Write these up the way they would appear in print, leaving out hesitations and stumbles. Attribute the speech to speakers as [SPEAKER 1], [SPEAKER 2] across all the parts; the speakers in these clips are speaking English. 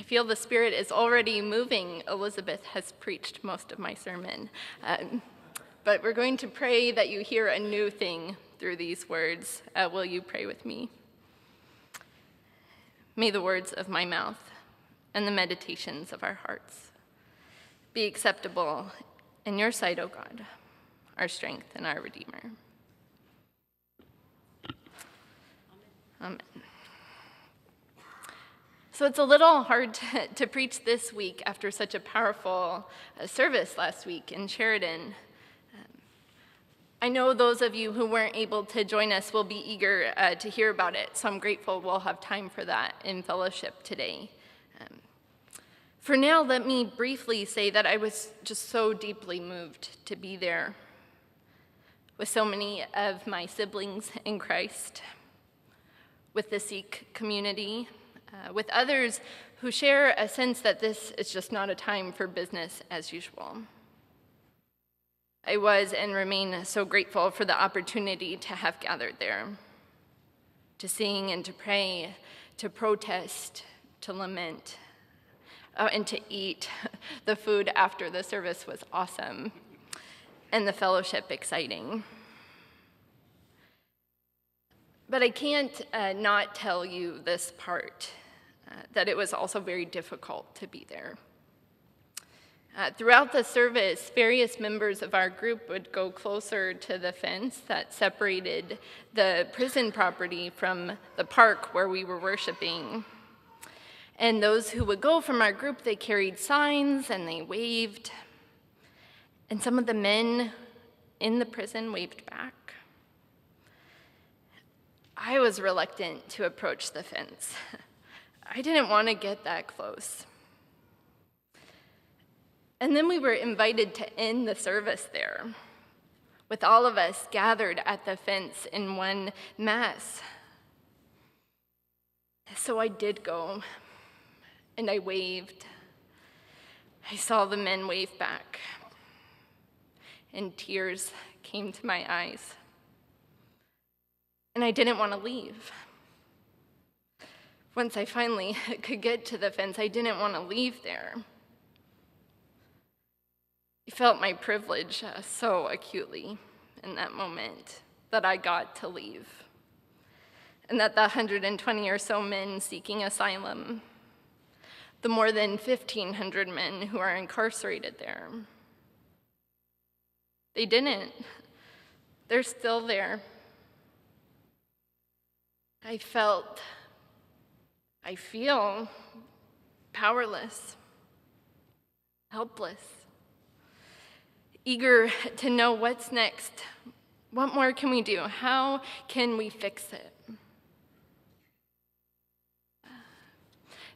[SPEAKER 1] feel the Spirit is already moving. Elizabeth has preached most of my sermon. But we're going to pray that you hear a new thing through these words. Will you pray with me? May the words of my mouth and the meditations of our hearts be acceptable in your sight, O God, our strength and our Redeemer. Amen. So it's a little hard to preach this week after such a powerful service last week in Sheridan. I know those of you who weren't able to join us will be eager to hear about it, so I'm grateful we'll have time for that in fellowship today. For now, let me briefly say that I was just so deeply moved to be there with so many of my siblings in Christ, with the Sikh community, with others who share a sense that this is just not a time for business as usual. I was and remain so grateful for the opportunity to have gathered there, to sing and to pray, to protest, to lament, and to eat. The food after the service was awesome, and the fellowship exciting. But I can't not tell you this part, that it was also very difficult to be there. Throughout the service, various members of our group would go closer to the fence that separated the prison property from the park where we were worshiping. And those who would go from our group, they carried signs and they waved. And some of the men in the prison waved back. I was reluctant to approach the fence. I didn't want to get that close. And then we were invited to end the service there, with all of us gathered at the fence in one mass. So I did go, and I waved. I saw the men wave back, and tears came to my eyes. And I didn't want to leave. Once I finally could get to the fence, I didn't want to leave there. I felt my privilege so acutely in that moment that I got to leave, and that the 120 or so men seeking asylum, the more than 1,500 men who are incarcerated there, they didn't. They're still there. I feel powerless, helpless, eager to know what's next. What more can we do? How can we fix it?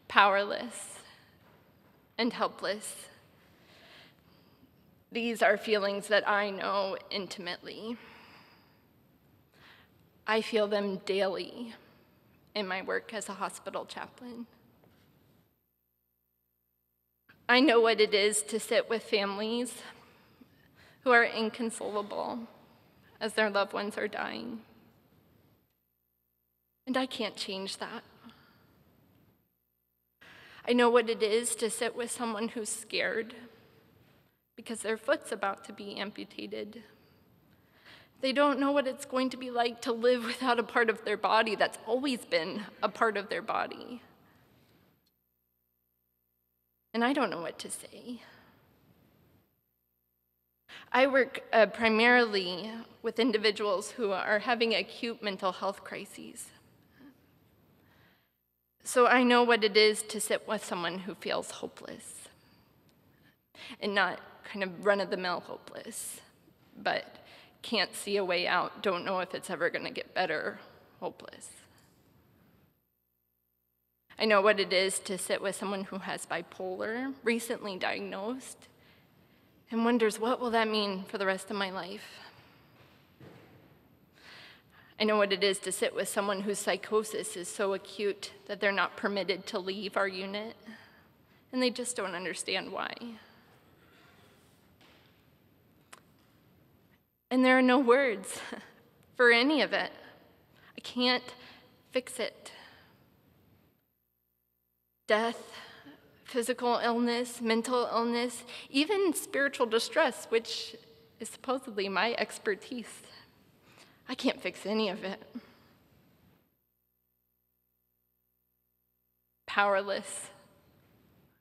[SPEAKER 1] Powerless and helpless. These are feelings that I know intimately. I feel them daily in my work as a hospital chaplain. I know what it is to sit with families who are inconsolable as their loved ones are dying. And I can't change that. I know what it is to sit with someone who's scared because their foot's about to be amputated. They don't know what it's going to be like to live without a part of their body that's always been a part of their body. And I don't know what to say. I work primarily with individuals who are having acute mental health crises. So I know what it is to sit with someone who feels hopeless, and not kind of run-of-the-mill hopeless, but can't see a way out, don't know if it's ever going to get better, hopeless. I know what it is to sit with someone who has bipolar, recently diagnosed, and wonders, what will that mean for the rest of my life? I know what it is to sit with someone whose psychosis is so acute that they're not permitted to leave our unit, and they just don't understand why. And there are no words for any of it. I can't fix it. Death physical illness, mental illness, even spiritual distress, which is supposedly my expertise. I can't fix any of it. Powerless,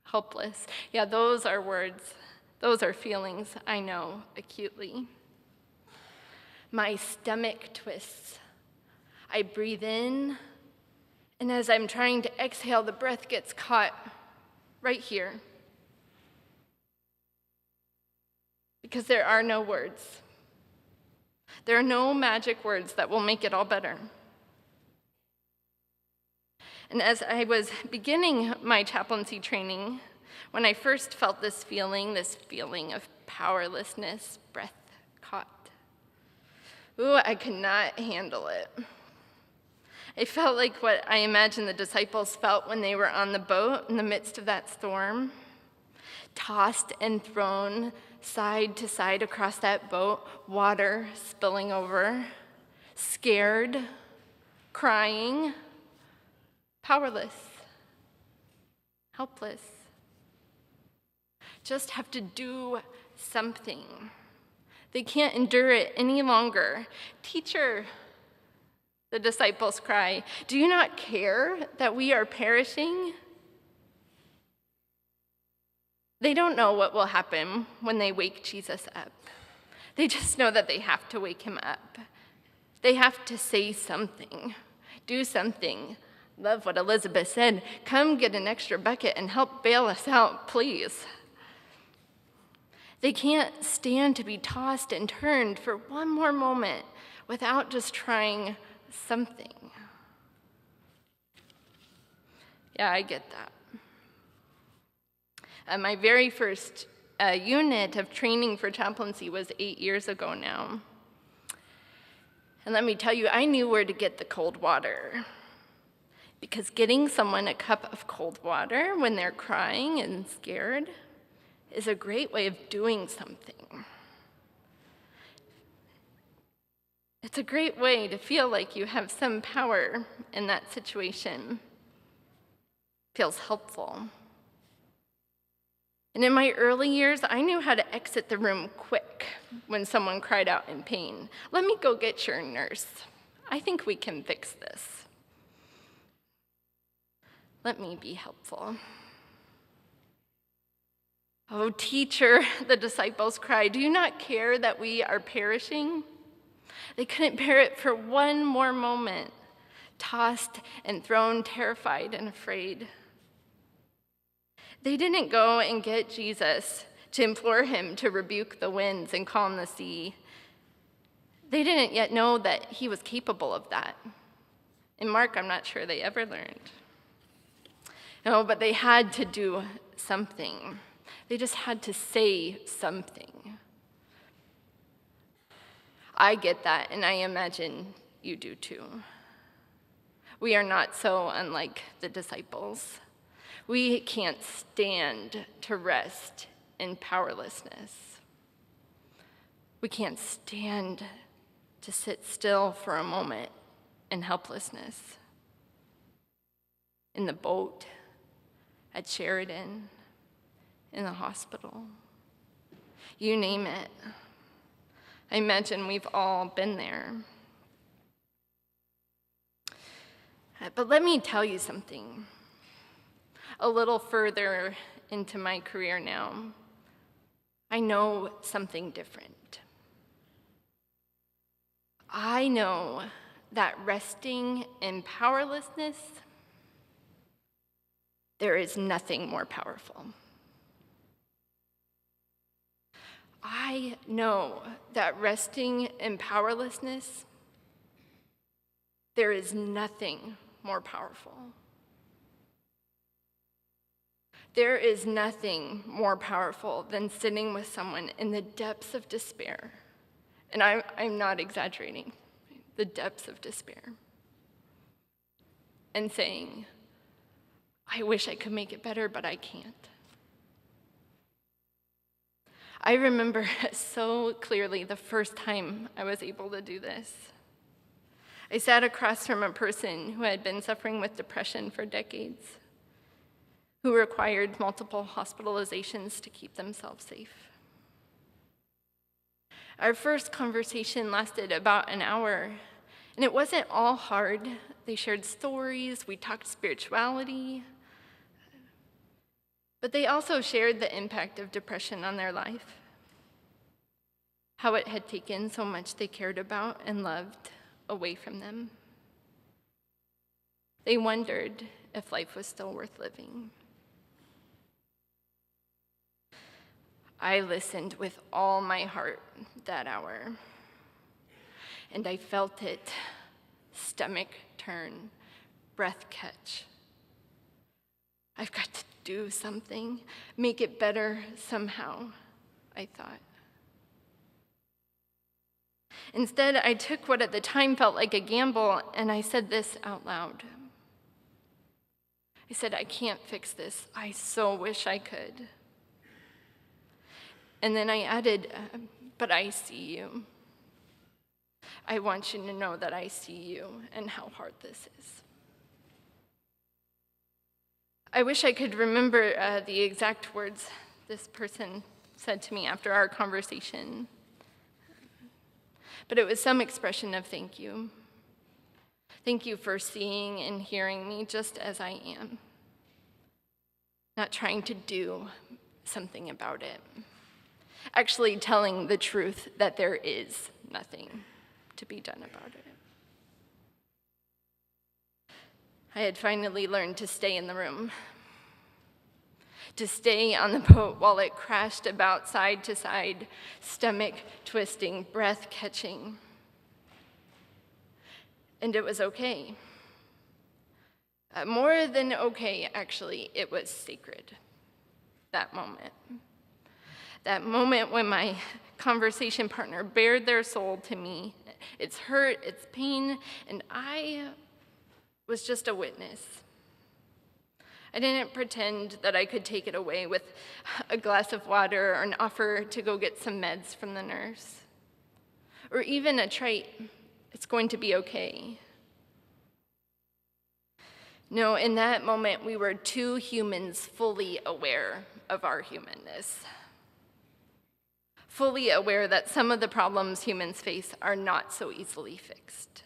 [SPEAKER 1] helpless. Yeah, those are words. Those are feelings I know acutely. My stomach twists. I breathe in, and as I'm trying to exhale, the breath gets caught right here. Because there are no words. There are no magic words that will make it all better. And as I was beginning my chaplaincy training, when I first felt this feeling of powerlessness, breath caught. Ooh, I could not handle it. I felt like what I imagine the disciples felt when they were on the boat in the midst of that storm, tossed and thrown side to side across that boat, water spilling over, scared, crying, powerless, helpless. Just have to do something. They can't endure it any longer. Teacher, the disciples cry, do you not care that we are perishing? They don't know what will happen when they wake Jesus up. They just know that they have to wake him up. They have to say something, do something. Love what Elizabeth said, come get an extra bucket and help bail us out, please. They can't stand to be tossed and turned for one more moment without just trying something. Yeah, I get that. My very first unit of training for chaplaincy was 8 years ago now. And let me tell you, I knew where to get the cold water. Because getting someone a cup of cold water when they're crying and scared is a great way of doing something. It's a great way to feel like you have some power in that situation. Feels helpful. And in my early years, I knew how to exit the room quick when someone cried out in pain. Let me go get your nurse. I think we can fix this. Let me be helpful. Oh, teacher, the disciples cried, do you not care that we are perishing? They couldn't bear it for one more moment, tossed and thrown, terrified and afraid. They didn't go and get Jesus to implore him to rebuke the winds and calm the sea. They didn't yet know that he was capable of that. In Mark, I'm not sure they ever learned. No, but they had to do something. They just had to say something. I get that, and I imagine you do too. We are not so unlike the disciples. We can't stand to rest in powerlessness. We can't stand to sit still for a moment in helplessness. In the boat, at Sheridan, in the hospital. You name it. I imagine we've all been there. But let me tell you something. A little further into my career now, I know something different. I know that resting in powerlessness, there is nothing more powerful. I know that resting in powerlessness, there is nothing more powerful. There is nothing more powerful than sitting with someone in the depths of despair. And I'm not exaggerating, the depths of despair. And saying, I wish I could make it better, but I can't. I remember so clearly the first time I was able to do this. I sat across from a person who had been suffering with depression for decades, who required multiple hospitalizations to keep themselves safe. Our first conversation lasted about an hour, and it wasn't all hard. They shared stories, we talked spirituality, but they also shared the impact of depression on their life, how it had taken so much they cared about and loved away from them. They wondered if life was still worth living. I listened with all my heart that hour, and I felt it, stomach turn, breath catch. I've got to do something, make it better somehow, I thought. Instead, I took what at the time felt like a gamble, and I said this out loud. I said, I can't fix this. I so wish I could. And then I added, but I see you. I want you to know that I see you and how hard this is. I wish I could remember the exact words this person said to me after our conversation, but it was some expression of thank you. Thank you for seeing and hearing me just as I am, not trying to do something about it. Actually telling the truth that there is nothing to be done about it. I had finally learned to stay in the room, to stay on the boat while it crashed about side to side, stomach twisting, breath catching. And it was okay. More than okay, actually, it was sacred, that moment. That moment when my conversation partner bared their soul to me, its hurt, its pain, and I was just a witness. I didn't pretend that I could take it away with a glass of water or an offer to go get some meds from the nurse, or even a trite, it's going to be okay. No, in that moment, we were two humans fully aware of our humanness. Fully aware that some of the problems humans face are not so easily fixed.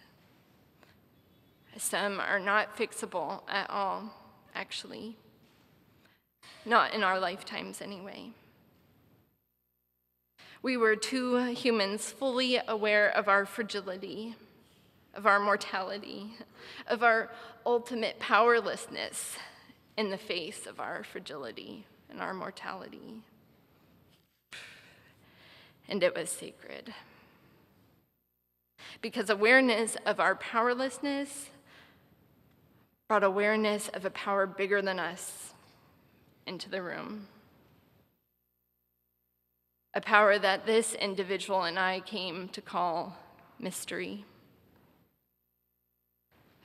[SPEAKER 1] Some are not fixable at all, actually. Not in our lifetimes, anyway. We were two humans fully aware of our fragility, of our mortality, of our ultimate powerlessness in the face of our fragility and our mortality. And it was sacred. Because awareness of our powerlessness brought awareness of a power bigger than us into the room. A power that this individual and I came to call mystery.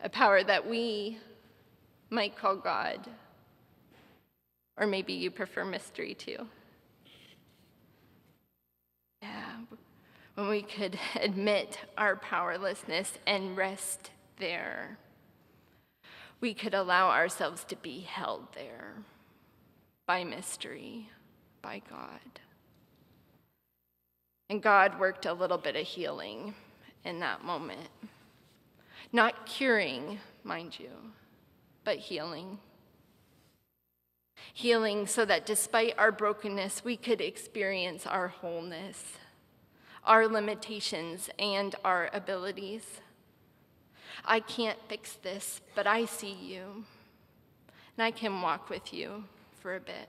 [SPEAKER 1] A power that we might call God, or maybe you prefer mystery too. When we could admit our powerlessness and rest there, we could allow ourselves to be held there by mystery, by God. And God worked a little bit of healing in that moment. Not curing, mind you, but healing. Healing so that despite our brokenness, we could experience our wholeness, our limitations, and our abilities. I can't fix this, but I see you, and I can walk with you for a bit.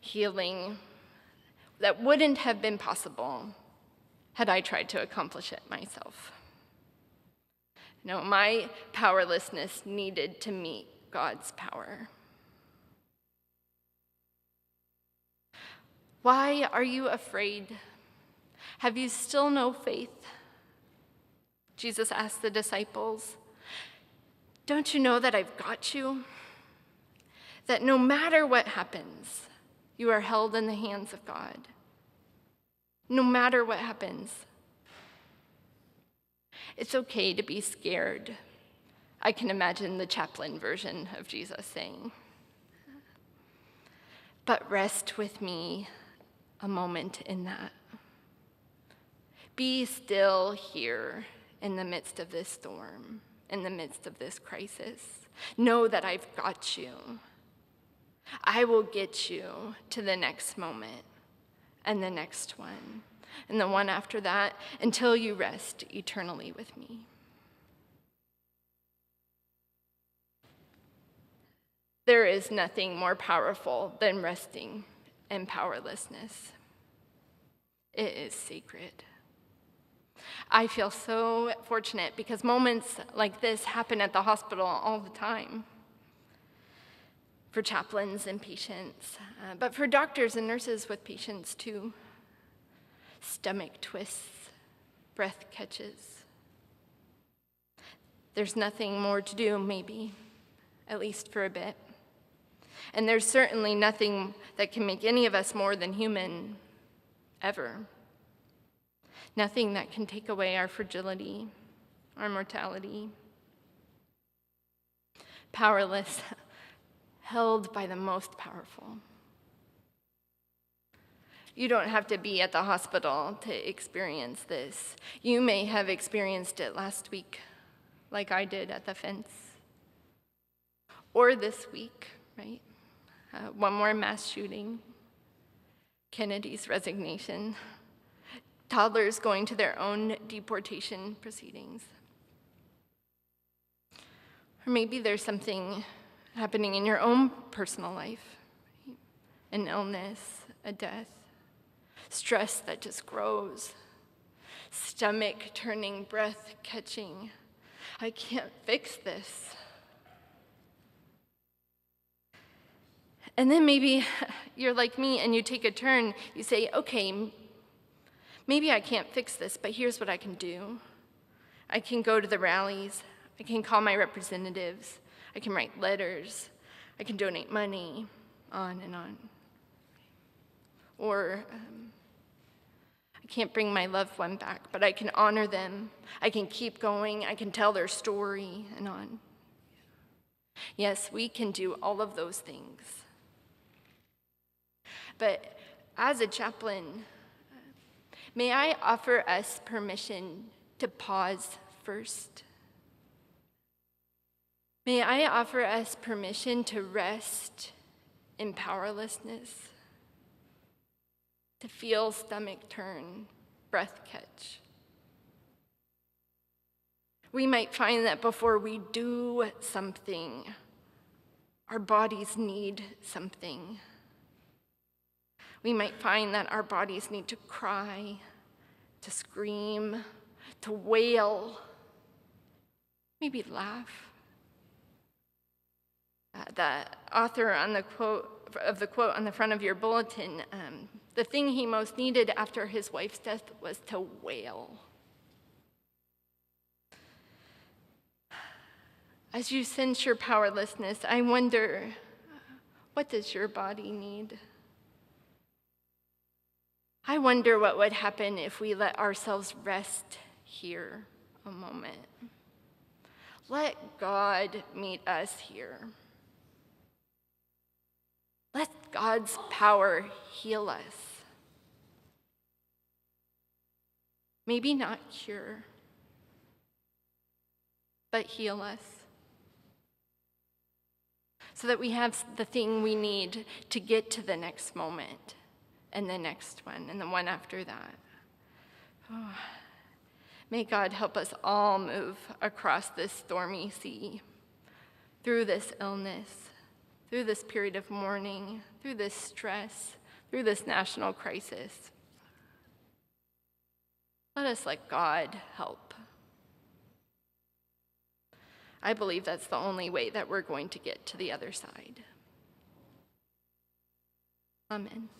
[SPEAKER 1] Healing that wouldn't have been possible had I tried to accomplish it myself. No, my powerlessness needed to meet God's power. Why are you afraid? Have you still no faith? Jesus asked the disciples. Don't you know that I've got you? That no matter what happens, you are held in the hands of God. No matter what happens. It's okay to be scared. I can imagine the chaplain version of Jesus saying, "But rest with me a moment in that. Be still here in the midst of this storm, in the midst of this crisis. Know that I've got you. I will get you to the next moment and the next one and the one after that until you rest eternally with me." There is nothing more powerful than resting in powerlessness. It is sacred. I feel so fortunate because moments like this happen at the hospital all the time for chaplains and patients, but for doctors and nurses with patients too. Stomach twists, breath catches. There's nothing more to do, maybe, at least for a bit. And there's certainly nothing that can make any of us more than human, ever. Nothing that can take away our fragility, our mortality. Powerless, held by the most powerful. You don't have to be at the hospital to experience this. You may have experienced it last week, like I did at the fence. Or this week, right? One more mass shooting, Kennedy's resignation, toddlers going to their own deportation proceedings. Or maybe there's something happening in your own personal life, right? An illness, a death, stress that just grows, stomach turning, breath catching. I can't fix this. And then maybe you're like me and you take a turn. You say, okay, maybe I can't fix this, but here's what I can do. I can go to the rallies. I can call my representatives. I can write letters. I can donate money, on and on. Or I can't bring my loved one back, but I can honor them. I can keep going. I can tell their story, and on. Yes, we can do all of those things. But as a chaplain, may I offer us permission to pause first? May I offer us permission to rest in powerlessness, to feel stomach turn, breath catch. We might find that before we do something, our bodies need something. We might find that our bodies need to cry, to scream, to wail, maybe laugh. The author on the quote on the front of your bulletin, the thing he most needed after his wife's death was to wail. As you sense your powerlessness, I wonder, what does your body need? I wonder what would happen if we let ourselves rest here a moment. Let God meet us here. Let God's power heal us. Maybe not cure, but heal us. So that we have the thing we need to get to the next moment, and the next one, and the one after that. Oh, may God help us all move across this stormy sea, through this illness, through this period of mourning, through this stress, through this national crisis. Let us let God help. I believe that's the only way that we're going to get to the other side. Amen.